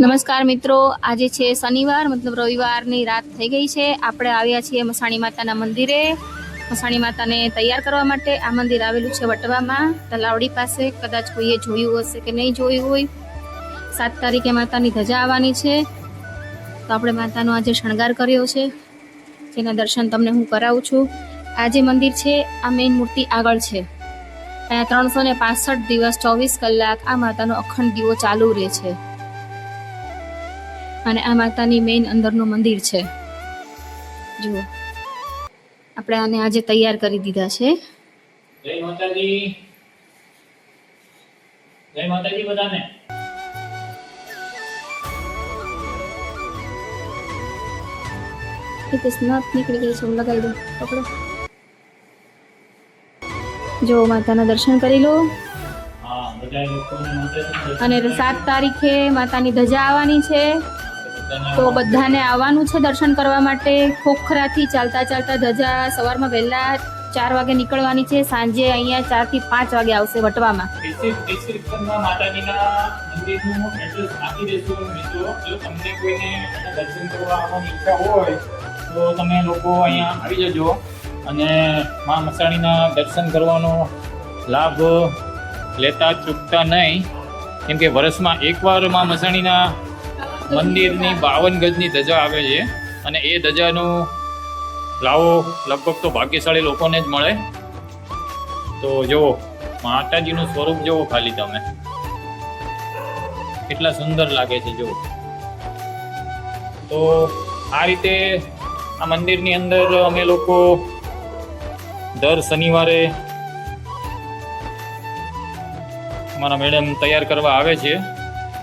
નમસ્કાર મિત્રો, આજે છે શનિવાર મતલબ રવિવારની રાત થઈ ગઈ છે. આપણે આવ્યા છીએ મસાણી માતાના મંદિરે. મસાણી માતાને તૈયાર કરવા માટે. આ મંદિર આવેલું છે વટવામાં, તલાવડી પાસે. કદાચ કોઈએ જોયું હશે કે નહીં જોયું હોય. 7 તારીખે માતાની ધજા આવવાની છે, તો આપણે માતાનો આજે શણગાર કર્યો છે, જેના દર્શન તમને હું કરાવું છું. આ જે મંદિર છે, આ મેઇન મૂર્તિ આગળ છે. અહીંયા 365 દિવસ 24 કલાક આ માતાનો અખંડ દીવો ચાલુ રહે છે. અને આ માતાની મેઇન અંદરનું મંદિર છે. જુઓ, આપણે આને આજે તૈયાર કરી દીધા છે. જય માતાજી. જય માતાજી બધાને. એક સ્નપ નીકળી ગઈ છે, હું લગાવી દઉં. પકડો. જો માતાના દર્શન કરી લો. હા, બધા લોકોને માતાજી અને 7 તારીખે માતાની ધજા આવવાની છે, તો બધાને આવવાનું છે દર્શન કરવા માટે. ખોખરાથી ચાલતા ચાલતા ધજા સવારમાં વહેલા 4 વાગે નીકળવાની છે. સાંજે અહીંયા 4 થી 5 વાગે આવશે વટવામાં. ડિસ્ક્રિપ્શનમાં માતાજીના મંદિરનું એડ્રેસ આપી દેજો મિત્રો. જો તમને કોઈને દર્શન કરવા આવવાની ઈચ્છા હોય તો તમે લોકો અહીંયા આવી જજો અને મા મસાણીના દર્શન કરવાનો લાભ લેતા ચૂકતા નહીં, કેમ કે વર્ષમાં એકવાર મા મસાણીના મંદિરની 52 ગજની ધજા આવે છે અને એ ધજાનો લાવો લગભગ તો ભાગ્યશાળી લોકોને જ મળે. તો જુઓ, માતાજીનું સ્વરૂપ જુઓ ખાલી તમે, કેટલા સુંદર લાગે છે જુઓ. તો આ રીતે આ મંદિરની અંદર અમે લોકો દર શનિવારે અમારા મેડમ તૈયાર કરવા આવે છે,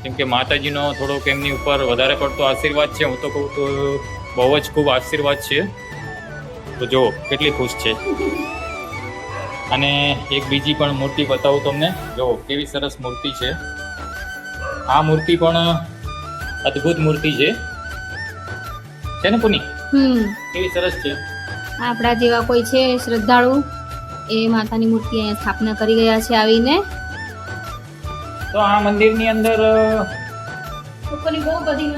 કેમ કે માતાજીનો થોડોક એમની ઉપર વધારે પડતો આશીર્વાદ છે. હું તો કહું તો બહુ જ ખૂબ આશીર્વાદ છે. તો જો કેટલી ખુશ છે. અને એક બીજી પણ મૂર્તિ બતાવું તમને. જો કેવી સરસ મૂર્તિ છે. આ મૂર્તિ પણ અદ્ભુત મૂર્તિ છે ને પુની? કેવી સરસ છે. આપણા જેવા કોઈ છે શ્રદ્ધાળુ, એ માતાની મૂર્તિ અહીંયા સ્થાપના કરી ગયા છે આવીને. તો આ મંદિરની અંદર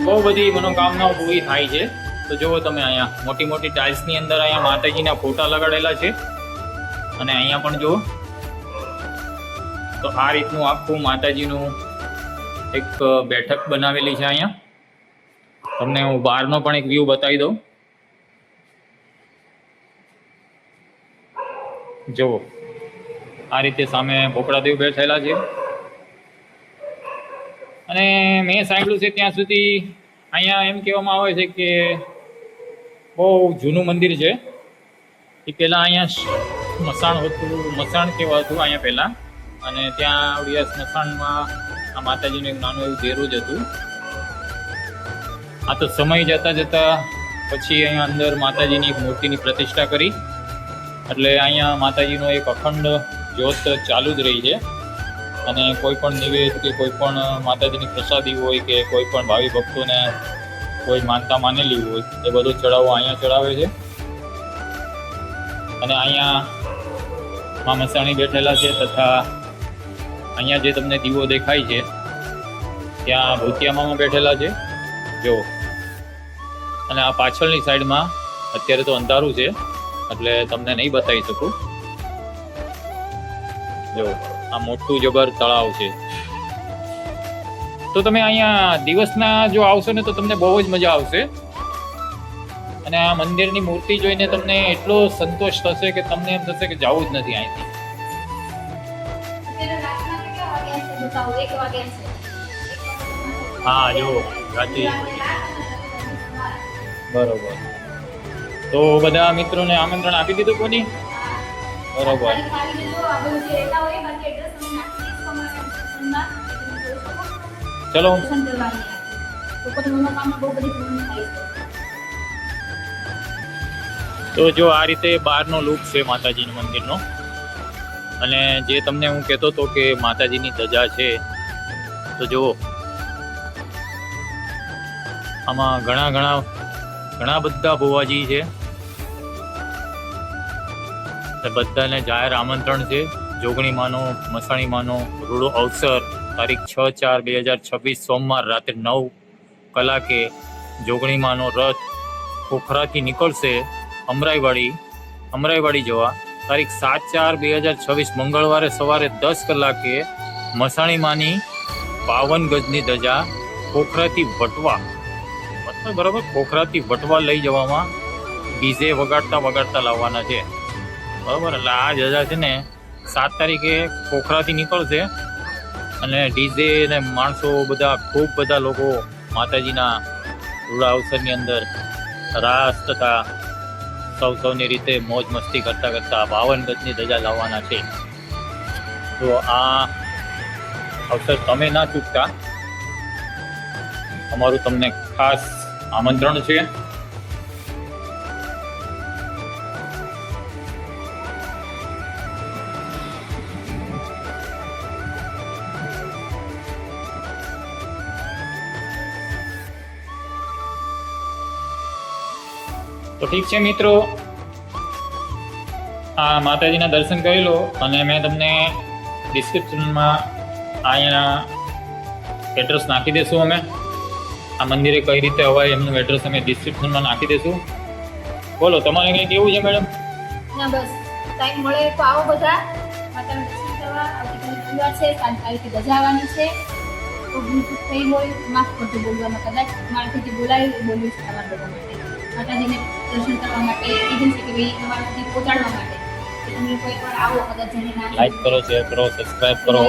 બહુ બધી મનોકામનાઓ પૂરી થાય છે. તો જુઓ તમે, અહીંયા મોટી મોટી ટાઇલ્સની અંદર અહીંયા માતાજીના ફોટા લગાડેલા છે. અને અહીંયા પણ જુઓ, તો આ રીતનું આખું માતાજીનું એક બેઠક બનાવેલી છે અહીંયા. તમને હું બહારનો પણ એક વ્યૂ બતાવી દઉં. જુઓ, આ રીતે સામે ભોપળાદેવ બેઠેલા છે. અને મેં સાંભળ્યું છે ત્યાં સુધી અહીંયા એમ કહેવામાં આવે છે કે બહુ જૂનું મંદિર છે. એ પહેલાં અહીંયા સ્મશાન હતું, મસાણ કહેવાતું અહીંયા પહેલાં. અને ત્યાં આવડી સ્મશાનમાં આ માતાજીનું એક નાનું એવું દેરું જ હતું. આ તો સમય જતાં જતાં પછી અહીંયા અંદર માતાજીની એક મૂર્તિની પ્રતિષ્ઠા કરી, એટલે અહીંયા માતાજીનો એક અખંડ જ્યોત ચાલુ જ રહી છે. અને કોઈ પણ નિવેદ કે કોઈ પણ માતાજીની પ્રસાદી હોય કે કોઈ પણ ભાવિ ભક્તોને કોઈ માનતા માનેલી હોય એ બધું ચડાવવા અહીંયા ચડાવે છે. અને અહીંયા મા મસાણી બેઠેલા છે, તથા અહીંયા જે તમને દીવો દેખાય છે ત્યાં ભૂતિયા મામા બેઠેલા છે જો. અને આ પાછળની સાઈડમાં અત્યારે તો અંધારું છે એટલે તમને નહીં બતાવી શકું. જો આ મોટું જબર તળાવ છે. તો તમે અહીંયા દિવસના જો આવશો ને તો તમને બહુ જ મજા આવશે. અને આ મંદિરની મૂર્તિ જોઈને તમને એટલો સંતોષ થશે કે તમને એમ થશે કે જવું જ નથી અહીંથી. હા જો રાત્રિ બરોબર. તો બધા મિત્રોને આમંત્રણ આપી દીધું કોની? બરોબર. ચલો. તો જો આ રીતે બહારનો લુક છે માતાજીનું મંદિરનો. અને જે તમને હું કહેતો હતો કે માતાજીની ધજા છે, તો જુઓ આમાં ઘણા બધા ભુવાજી છે. બધાને જાહેર આમંત્રણ છે. જોગણી માનો મસાણી માનો રૂડો અવસર તારીખ 6/4/2026 સોમવાર રાત્રે 9 કલાકે જોગણીમાંનો રથ ખોખરાથી નીકળશે અમરાઈવાડી જવા. તારીખ 7/4/2026 મંગળવારે સવારે 10 કલાકે મસાણીમાંની 52 ગજની ધજા ખોખરાથી વટવા, બરાબર, ખોખરાથી વટવા લઈ જવામાં ડીજે વગાડતા લાવવાના છે, બરાબર. એટલે આ ધજા છે ને 7 તારીખે ખોખરાથી નીકળશે અને ડીજે ને માણસો બધા, ખૂબ બધા લોકો માતાજીના રૂડા અવસરની અંદર રાસ તથા સૌની રીતે મોજ મસ્તી કરતા 52 ગજની ધજા લાવવાના છે. તો આ અવસર તમે ના ચૂકતા, અમારું તમને ખાસ આમંત્રણ છે. તો ઠીક છે મિત્રો, આ માતાજીના દર્શન કરી લો અને મેં તમને ડિસ્ક્રિપ્શનમાં અહીંયા એડ્રેસ નાખી દઈશું. અમે આ મંદિરે કઈ રીતે અવાય એમનું એડ્રેસ અમે ડિસ્ક્રિપ્શનમાં નાખી દઈશું. બોલો, તમારે કંઈ કેવું છે મેડમ? ના બસ, ટાઈમ મળે તો આવો બધા માતાના દર્શન કરવા. આવતીકાલે રવિવાર છે, 7 તારીખે ધજા આવવાની છે. તો ભૂલ થઈ હોય માફ કરજો બોલવામાં, કદાચ મારાથી બોલ્યું છે તમારા બધા માટે. માતાજીને દર્શન કરવા માટે કીધું છે કે ભાઈ તમારા સુધી પહોંચાડવા માટે કે તમે કોઈ પણ આવો, કદાચ જેને ના લાઈક કરો, શેર કરો, સબસ્ક્રાઇબ કરો.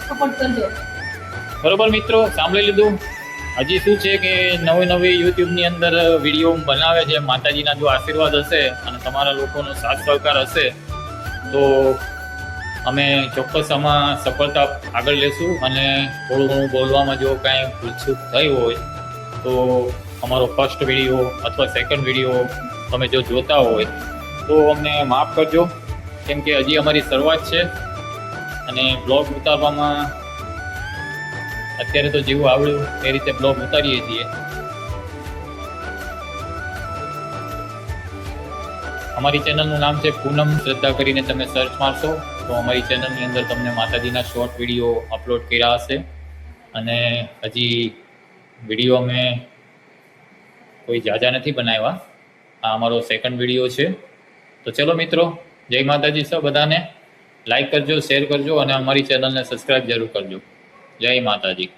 સપોર્ટ કરજો. બરોબર મિત્રો, સાંભળી લીધું. હજી શું છે કે નવી યુટ્યુબની અંદર વિડીયો બનાવે છે. માતાજીના જો આશીર્વાદ હશે અને તમારા લોકોનો સાથ સહકાર હશે તો અમે ચોક્કસ આમાં સફળતા આગળ લેશું. અને થોડું ઘણું બોલવામાં જો કાંઈ ભૂલચૂક થઈ હોય તો અમારો ફર્સ્ટ વિડીયો અથવા સેકન્ડ વિડીયો તમે જો જોતા હોય તો અમને માફ કરજો, કેમ કે હજી અમારી શરૂઆત છે અને બ્લોગ ઉતારવામાં અત્યારે તો જેવું આવડ્યું એ રીતે બ્લોગ ઉતારીએ છીએ. અમારી ચેનલનું નામ છે પૂનમ શ્રદ્ધા કરીને તમે સર્ચ મારશો તો અમારી ચેનલની અંદર તમને માતાજીના શોર્ટ વિડીયો અપલોડ કર્યા હશે. અને હજી વિડીયો અમે કોઈ ઝાઝા નથી બનાવ્યા, આ અમારો સેકન્ડ વિડીયો છે. તો ચલો મિત્રો, જય માતાજી સૌ બધાને. લાઈક કરજો, શેર કરજો અને અમારી ચેનલને સબસ્ક્રાઈબ જરૂર કરજો. જય માતાજી.